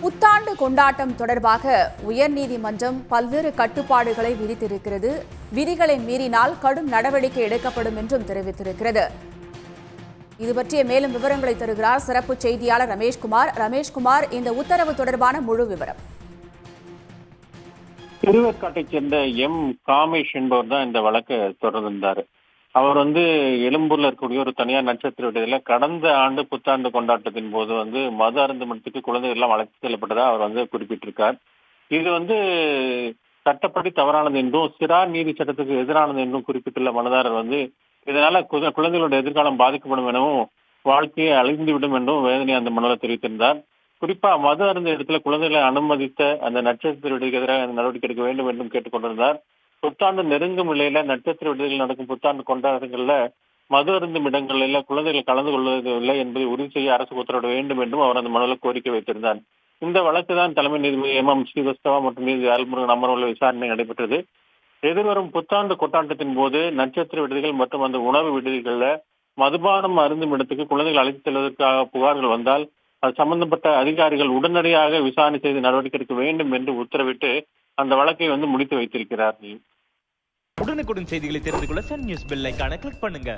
புத்தாண்டு கொண்டாட்டம் தொடர்பாக உயர்நீதிமன்றம் பல்வேறு கட்டுப்பாடுகளை விதித்திருக்கிறது. விதிகளை மீறினால் கடும் நடவடிக்கை எடுக்கப்படும் என்றும் தெரிவித்திருக்கிறது. இது பற்றிய மேலும் விவரங்களை தருகிறார் சிறப்பு செய்தியாளர் ரமேஷ்குமார். ரமேஷ்குமார், இந்த உத்தரவு தொடர்பான முழு விவரம். திருவேற்காட்டைச் சேர்ந்த எம் காமேஷ் என்பவர் தான் இந்த வழக்கை தொடர்ந்தார். அவர் எழும்பூர்ல இருக்கக்கூடிய ஒரு தனியார் நட்சத்திர விடுதியில கடந்த ஆண்டு புத்தாண்டு கொண்டாட்டத்தின் போது மது அருந்துமடத்துக்கு குழந்தைகள் எல்லாம் அழைத்து செல்லப்பட்டதா அவர் குறிப்பிட்டிருக்கார். இது சட்டப்படி தவறானது என்றும் சிறார் நீதி சட்டத்துக்கு எதிரானது என்றும் குறிப்பிட்டுள்ள மனுதாரர் இதனால குழந்தைகளுடைய எதிர்காலம் பாதிக்கப்படும் எனவும் வாழ்க்கையை அழிந்துவிடும் என்றும் வேதனை அந்த மனுவில் தெரிவித்திருந்தார். குறிப்பா மது அருந்த இடத்துல குழந்தைகளை அனுமதித்த அந்த நட்சத்திர விடுதிக்கு எதிராக நடவடிக்கை எடுக்க வேண்டும் என்றும் கேட்டுக்கொண்டிருந்தார். புத்தாண்டு நெருங்கும் நிலையில நட்சத்திர விடுதியில் நடக்கும் புத்தாண்டு கொண்டாட்டங்கள்ல மது அருந்தும் இடங்களில் குழந்தைகள் கலந்து கொள்வதில்லை என்பதை உறுதி செய்ய அரசு உத்தரவிட வேண்டும் என்றும் அவர் அந்த மனுவில் கோரிக்கை வைத்திருந்தார். இந்த வழக்கு தான் தலைமை நீதிபதி எம் ஸ்ரீவஸ்தவா மற்றும் நீதிபதி அருள்முருகன் அமர்வுல விசாரணை நடைபெற்றது. எதிர்வரும் புத்தாண்டு கொண்டாட்டத்தின் போது நட்சத்திர விடுதிகள் மற்றும் அந்த உணவு விடுதிகள்ல மதுபானம் அருந்தும் இடத்துக்கு குழந்தைகள் அழைத்து செல்வதற்காக புகார்கள் வந்தால் அது சம்பந்தப்பட்ட அதிகாரிகள் உடனடியாக விசாரணை செய்து நடவடிக்கை எடுக்க வேண்டும் என்று உத்தரவிட்டு அந்த வழக்கை முடித்து வைத்திருக்கிறார்கள். உடனுக்குடன் செய்திகளை தெரிந்து கொள்ள சன் நியூஸ் பெல் ஐகானை கிளிக் பண்ணுங்க.